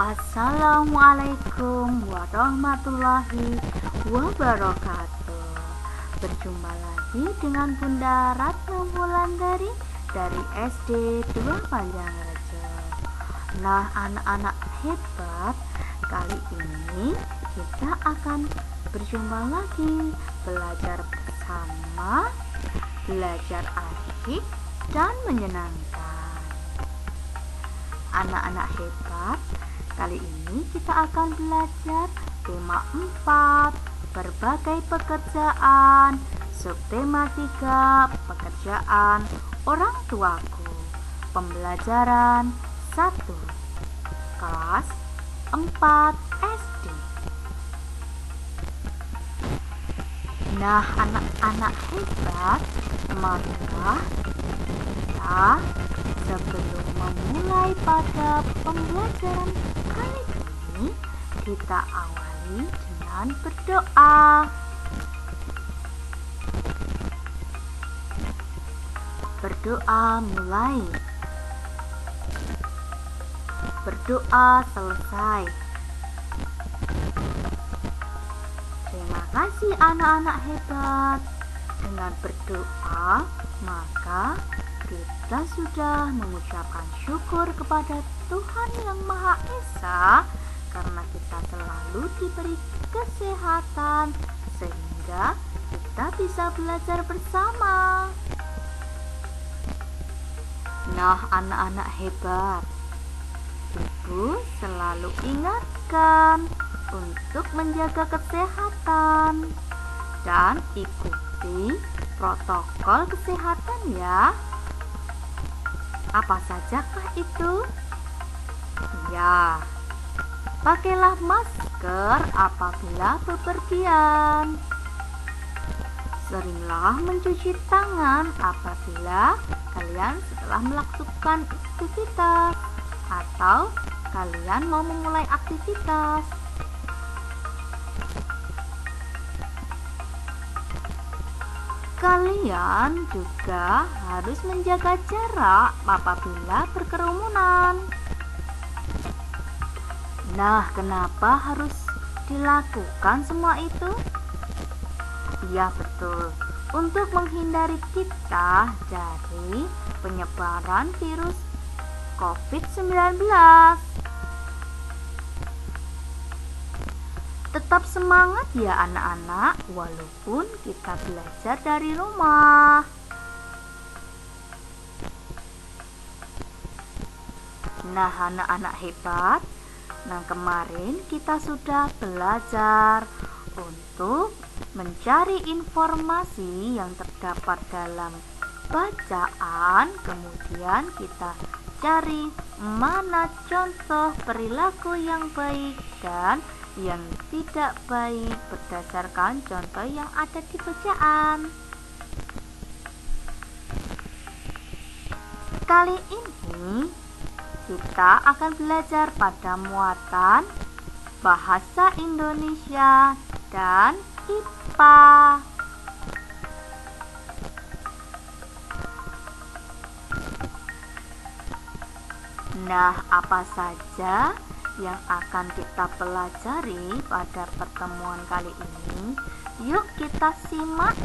Assalamualaikum warahmatullahi wabarakatuh. Berjumpa lagi dengan Bunda Ratna Wulandari dari SD 2 Panjangrejo. Nah, anak-anak hebat, kali ini kita akan berjumpa lagi, belajar bersama, belajar asik dan menyenangkan. Anak-anak hebat, kali ini kita akan belajar tema 4, berbagai pekerjaan, subtema 3, pekerjaan orang tuaku. Pembelajaran 1, kelas 4 SD. Nah, anak-anak hebat, maka kita sebelum memulai pada pembelajaran kali ini, kita awali dengan berdoa. Berdoa mulai. Berdoa selesai. Terima kasih anak-anak hebat. Dengan berdoa, maka kita sudah mengucapkan syukur kepada Tuhan Yang Maha Esa karena kita selalu diberi kesehatan sehingga kita bisa belajar bersama. Nah, anak-anak hebat, Ibu selalu ingatkan untuk menjaga kesehatan dan ikuti protokol kesehatan ya. Apa sajakah itu? Ya, pakailah masker apabila bepergian. Seringlah mencuci tangan apabila kalian setelah melakukan aktivitas atau kalian mau memulai aktivitas. Kalian juga harus menjaga jarak apabila berkerumunan. Nah, kenapa harus dilakukan semua itu? Ya, betul. Untuk menghindari kita dari penyebaran virus COVID-19. Tetap semangat ya anak-anak, walaupun kita belajar dari rumah. Nah, anak-anak hebat, nah kemarin kita sudah belajar untuk mencari informasi yang terdapat dalam bacaan, kemudian kita cari mana contoh perilaku yang baik dan yang tidak baik berdasarkan contoh yang ada di bacaan. Kali ini kita akan belajar pada muatan bahasa Indonesia dan IPA. Nah, apa saja yang akan kita pelajari pada pertemuan kali ini? Yuk kita simak.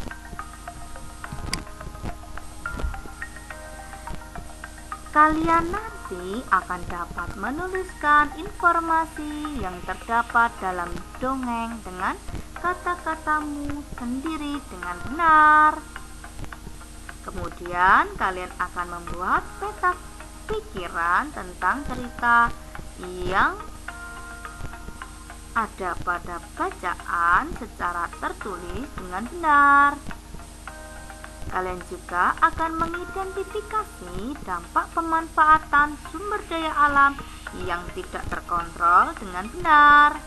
Kalian nanti akan dapat menuliskan informasi yang terdapat dalam dongeng dengan kata-katamu sendiri dengan benar. Kemudian kalian akan membuat peta pikiran tentang cerita yang ada pada bacaan secara tertulis dengan benar. Kalian juga akan mengidentifikasi dampak pemanfaatan sumber daya alam yang tidak terkontrol dengan benar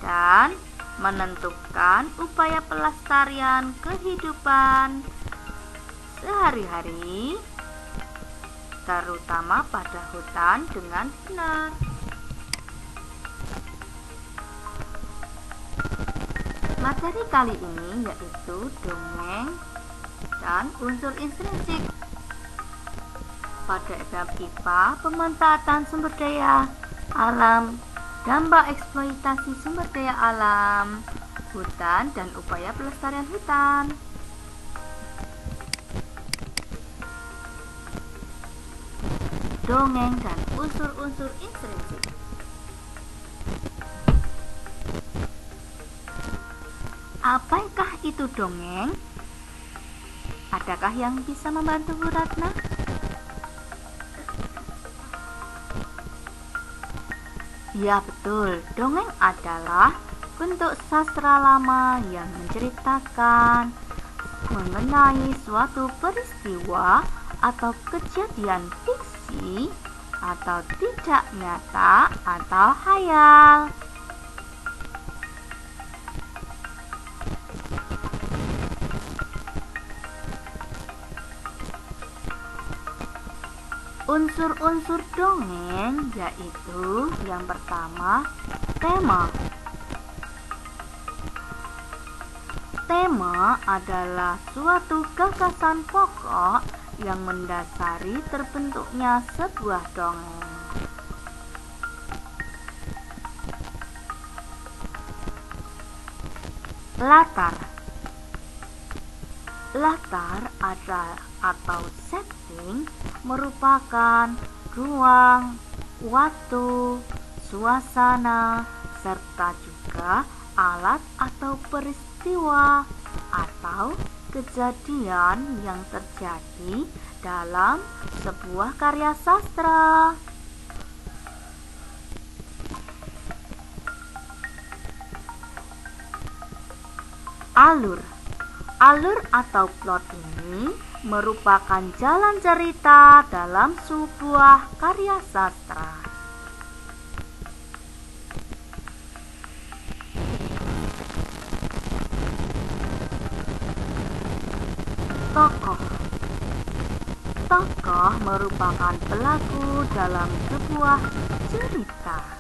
dan menentukan upaya pelestarian kehidupan sehari-hari, terutama pada hutan dengan benar. Materi kali ini yaitu dongeng dan unsur intrinsik. Pada bab IPA, pemanfaatan sumber daya Alam, dampak eksploitasi sumber daya alam, hutan, dan upaya pelestarian hutan. Dongeng dan unsur-unsur intrinsik. Apakah itu dongeng? Adakah yang bisa membantu Bu Ratna? Ya betul, dongeng adalah bentuk sastra lama yang menceritakan mengenai suatu peristiwa atau kejadian fiksi atau tidak nyata atau khayal. Unsur-unsur dongeng yaitu yang pertama, tema. Tema adalah suatu gagasan pokok yang mendasari terbentuknya sebuah dongeng. Latar. Latar adalah atau setting merupakan ruang, waktu, suasana, serta juga alat atau peristiwa atau kejadian yang terjadi dalam sebuah karya sastra. Alur. Alur atau plot ini merupakan jalan cerita dalam sebuah karya sastra. Tokoh. Tokoh merupakan pelaku dalam sebuah cerita.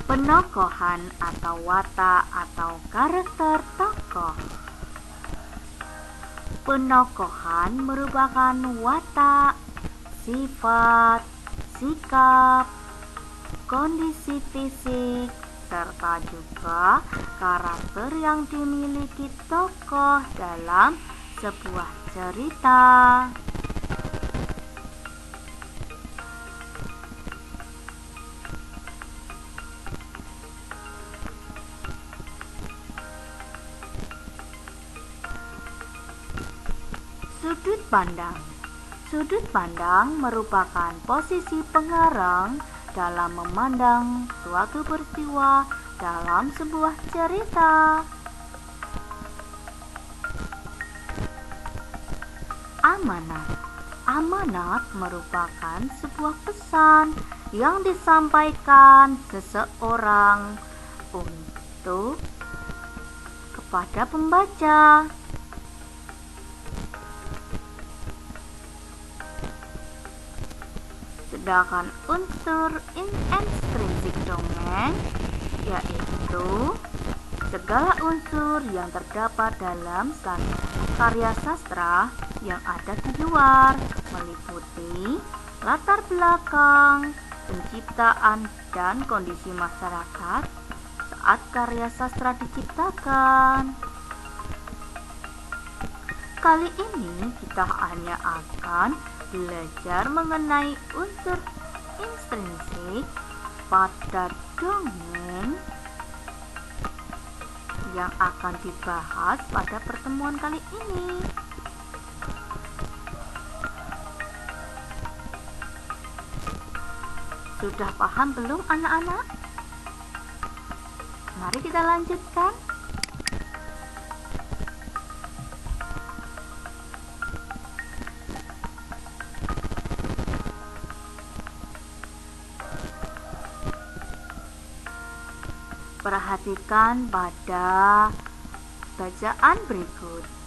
Penokohan atau watak atau karakter tokoh. Penokohan merupakan watak, sifat, sikap, kondisi fisik, serta juga karakter yang dimiliki tokoh dalam sebuah cerita. Sudut pandang. Sudut pandang merupakan posisi pengarang dalam memandang suatu peristiwa dalam sebuah cerita. Amanat. Amanat merupakan sebuah pesan yang disampaikan seseorang untuk kepada pembaca. Sedangkan unsur intrinsik dongeng yaitu segala unsur yang terdapat dalam karya sastra yang ada di luar, meliputi latar belakang, penciptaan, dan kondisi masyarakat saat karya sastra diciptakan. Kali ini kita hanya akan belajar mengenai unsur intrinsik pada dongeng yang akan dibahas pada pertemuan kali ini. Sudah paham belum anak-anak? Mari kita lanjutkan. Perhatikan pada bacaan berikut.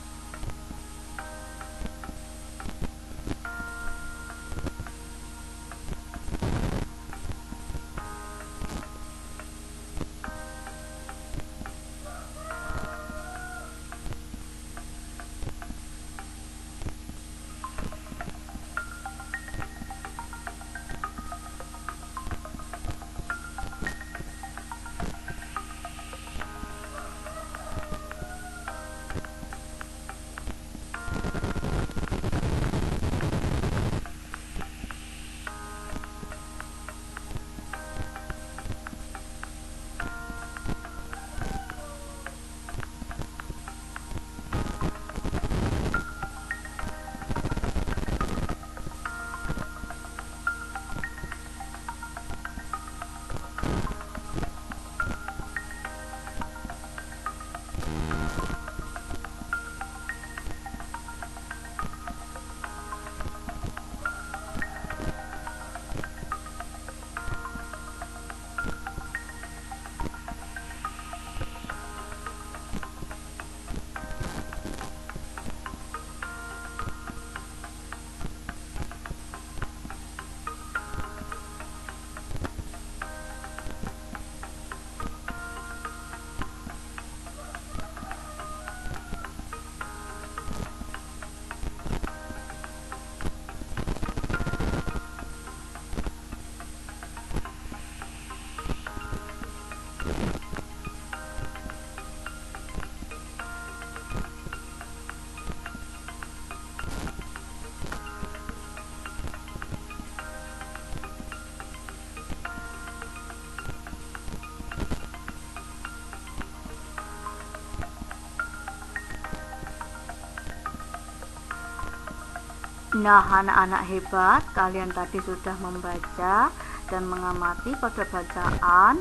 Nah, anak-anak hebat, kalian tadi sudah membaca dan mengamati pada bacaan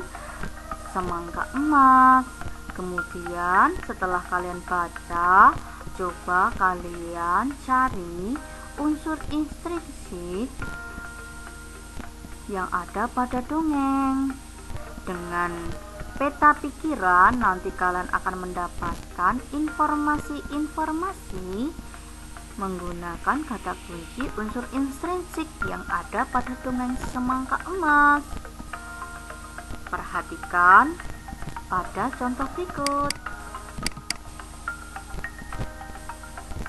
semangka emas. Kemudian setelah kalian baca, coba kalian cari unsur intrinsik yang ada pada dongeng. Dengan peta pikiran, nanti kalian akan mendapatkan informasi-informasi menggunakan kata kunci unsur intrinsik yang ada pada dongeng semangka emas. Perhatikan pada contoh berikut.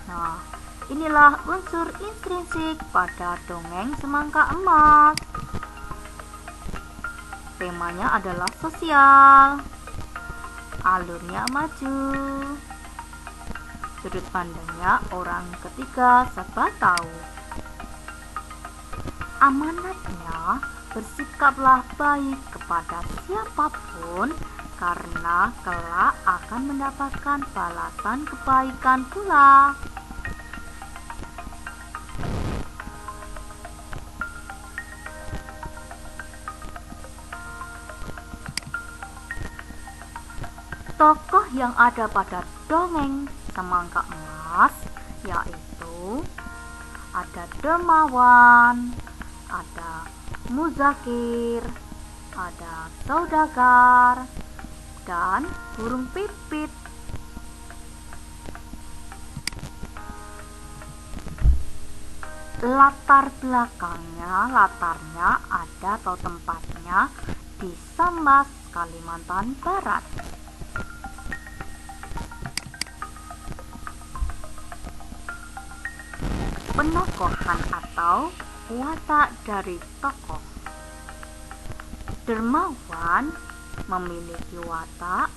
Nah, inilah unsur intrinsik pada dongeng semangka emas. Temanya adalah sosial. Alurnya maju. Sudut pandangnya orang ketiga serba tahu. Amanatnya, bersikaplah baik kepada siapapun karena kelak akan mendapatkan balasan kebaikan pula. Tokoh yang ada pada dongeng semangka emas yaitu ada dermawan, ada muzakir, ada saudagar, dan burung pipit. Latarnya ada atau tempatnya di Sambas, Kalimantan Barat. Penokohan atau watak dari tokoh. Dermawan memiliki watak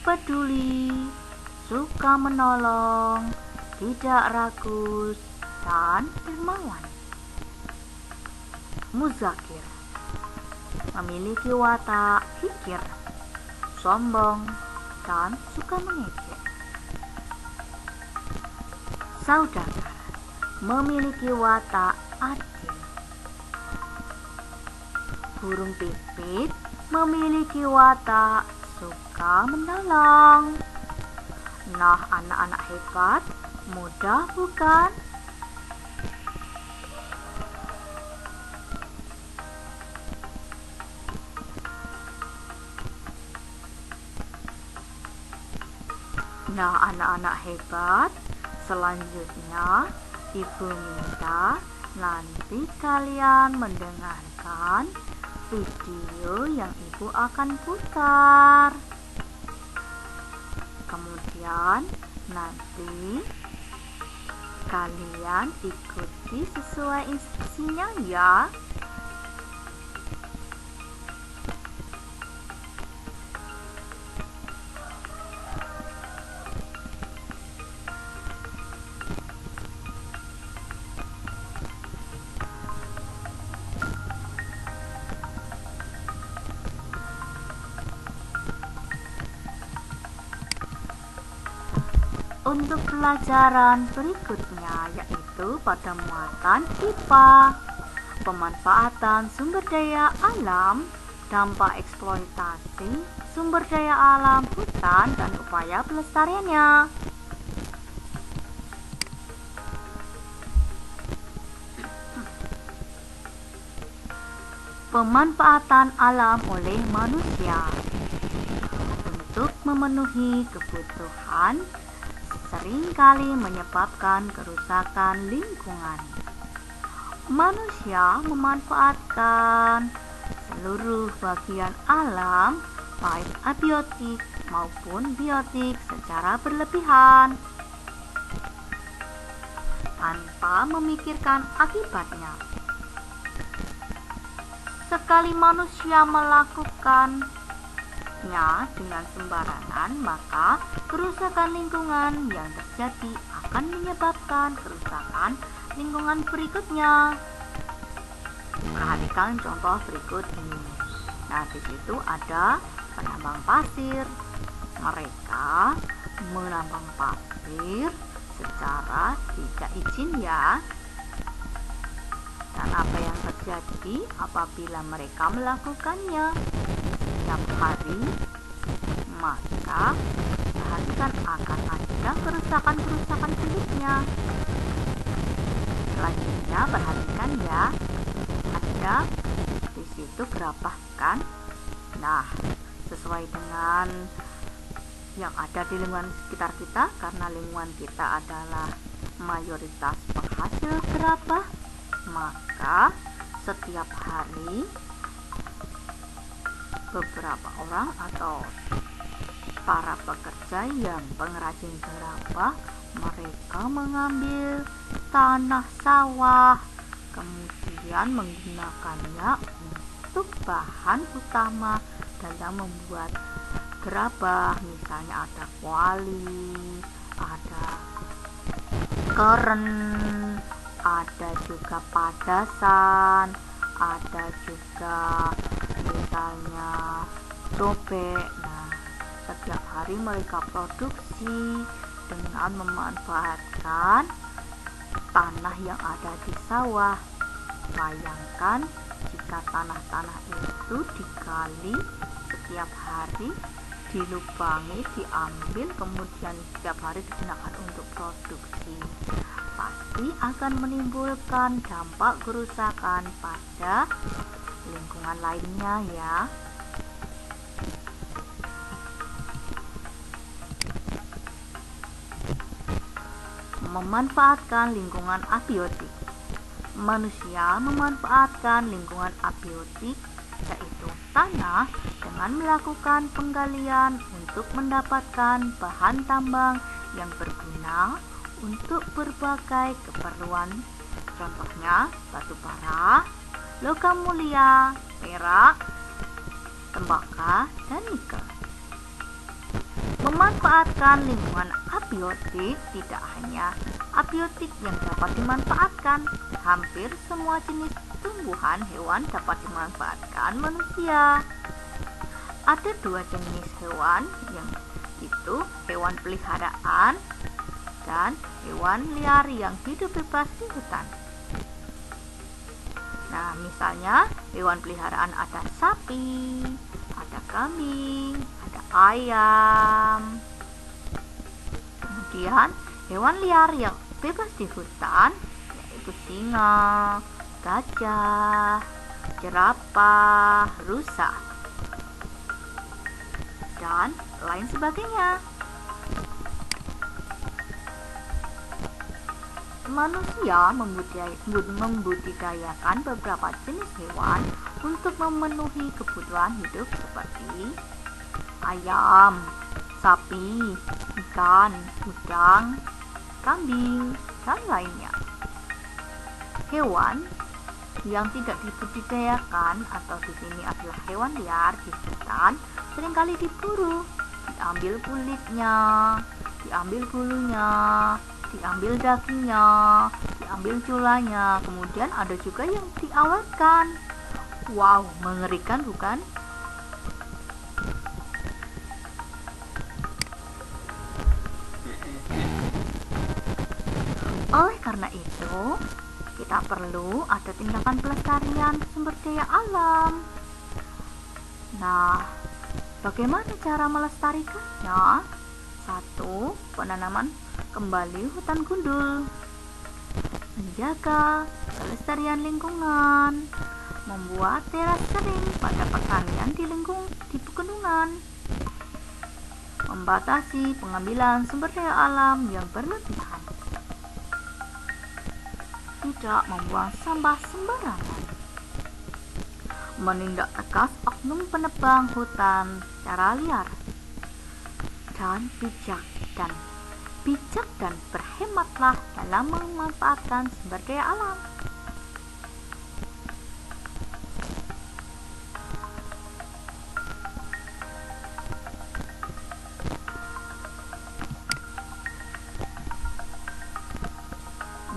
peduli, suka menolong, tidak ragus, dan dermawan. Muzakir memiliki watak kikir, sombong, dan suka mengejek. Saudagar memiliki watak adil. Burung pipit memiliki watak suka menolong. Nah, anak-anak hebat, mudah bukan? Nah, anak-anak hebat, selanjutnya Ibu minta nanti kalian mendengarkan video yang Ibu akan putar. Kemudian nanti kalian ikuti sesuai instruksinya ya. Untuk pelajaran berikutnya yaitu pada muatan IPA, pemanfaatan sumber daya alam, dampak eksploitasi sumber daya alam hutan dan upaya pelestariannya. Pemanfaatan alam oleh manusia untuk memenuhi kebutuhan seringkali menyebabkan kerusakan lingkungan. Manusia memanfaatkan seluruh bagian alam, baik abiotik maupun biotik secara berlebihan, tanpa memikirkan akibatnya. Sekali manusia melakukan dengan sembarangan, maka kerusakan lingkungan yang terjadi akan menyebabkan kerusakan lingkungan berikutnya. Perhatikan contoh berikut ini. Nah, di situ ada penambang pasir. Mereka menambang pasir secara tidak izin ya. Dan apa yang terjadi apabila mereka melakukannya setiap hari, maka perhatikan akan ada kerusakan-kerusakan berikutnya. Selanjutnya perhatikan ya, ada di situ gerabah kan. Nah, sesuai dengan yang ada di lingkungan sekitar kita, karena lingkungan kita adalah mayoritas penghasil gerabah, maka setiap hari beberapa orang atau para pekerja yang pengrajin gerabah, mereka mengambil tanah sawah, kemudian menggunakannya untuk bahan utama dalam membuat gerabah. Misalnya ada kuali, ada keren, ada juga padasan, ada juga misalnya cobek. Nah, setiap hari mereka produksi dengan memanfaatkan tanah yang ada di sawah. Bayangkan jika tanah-tanah itu digali setiap hari, dilubangi, diambil, kemudian setiap hari digunakan untuk produksi, pasti akan menimbulkan dampak kerusakan pada lingkungan lainnya ya. Memanfaatkan lingkungan abiotik. Manusia memanfaatkan lingkungan abiotik, yaitu tanah, dengan melakukan penggalian untuk mendapatkan bahan tambang yang berguna untuk berbagai keperluan. Contohnya batu bara, logam mulia, perak, tembaga, dan nikel. Memanfaatkan lingkungan abiotik tidak hanya abiotik yang dapat dimanfaatkan, hampir semua jenis tumbuhan hewan dapat dimanfaatkan manusia. Ada dua jenis hewan, yang itu hewan peliharaan dan hewan liar yang hidup bebas di hutan. Nah, misalnya hewan peliharaan ada sapi, ada kambing, ada ayam. Kemudian hewan liar yang bebas di hutan yaitu singa, gajah, jerapah, rusa, dan lain sebagainya. Manusia membudidayakan beberapa jenis hewan untuk memenuhi kebutuhan hidup seperti ayam, sapi, ikan, udang, kambing, dan lainnya. Hewan yang tidak dibudidayakan atau di sini adalah hewan liar di hutan seringkali diburu, diambil kulitnya, diambil bulunya, diambil dagingnya, diambil tulangnya, kemudian ada juga yang diawetkan. Wow, mengerikan bukan? Oleh karena itu, kita perlu ada tindakan pelestarian sumber daya alam. Nah, bagaimana cara melestarikannya? 1. Penanaman kembali hutan gundul, menjaga kelestarian lingkungan, membuat teras kering pada pertanian di pegunungan, membatasi pengambilan sumber daya alam yang berlebihan, tidak membuang sampah sembarangan, menindak tegas oknum penebang hutan secara liar, dan bijak dan berhematlah dalam memanfaatkan sumber daya alam.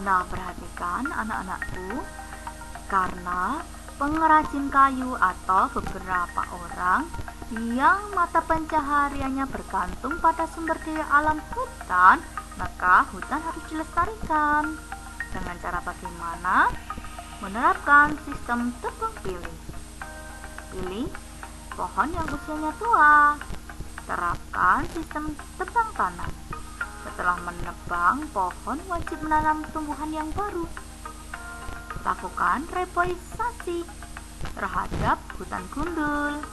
Nah, perhatikan anak-anakku, karena pengrajin kayu atau beberapa orang yang mata pencahariannya bergantung pada sumber daya alam hutan, maka hutan harus dilestarikan. Dengan cara bagaimana? Menerapkan sistem tebang pilih. Pilih pohon yang usianya tua. Terapkan sistem tebang tanam. Setelah menebang pohon, wajib menanam tumbuhan yang baru. Lakukan reboisasi terhadap hutan gundul.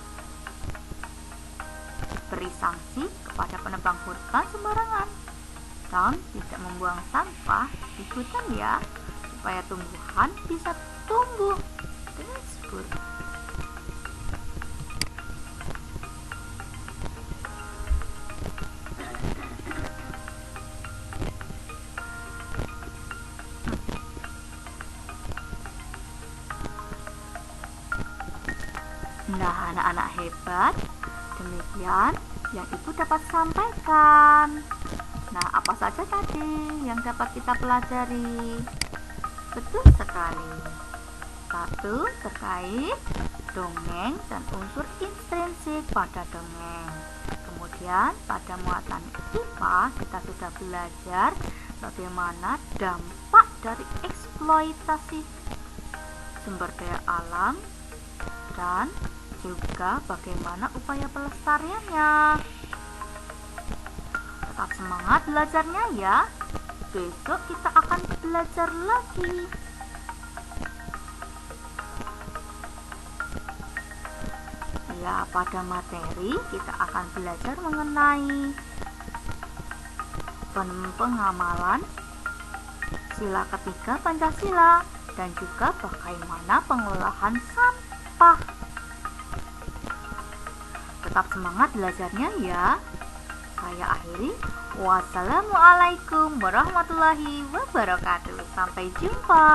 Beri sanksi kepada penebang hutan sembarangan dan tidak membuang sampah di hutan ya, supaya tumbuhan bisa tumbuh dengan subur. Nah, anak-anak hebat, demikian yang Ibu dapat sampaikan. Nah, apa saja tadi yang dapat kita pelajari? Betul sekali. 1. Terkait dongeng dan unsur intrinsik pada dongeng. Kemudian pada muatan IPA kita sudah belajar bagaimana dampak dari eksploitasi sumber daya alam dan juga bagaimana upaya pelestariannya. Tetap semangat belajarnya ya. Besok kita akan belajar lagi. Ya, pada materi kita akan belajar mengenai pengamalan sila ketiga Pancasila dan juga bagaimana pengelolaan sampah. Tetap semangat belajarnya ya. Saya akhiri. Wassalamualaikum warahmatullahi wabarakatuh. Sampai jumpa.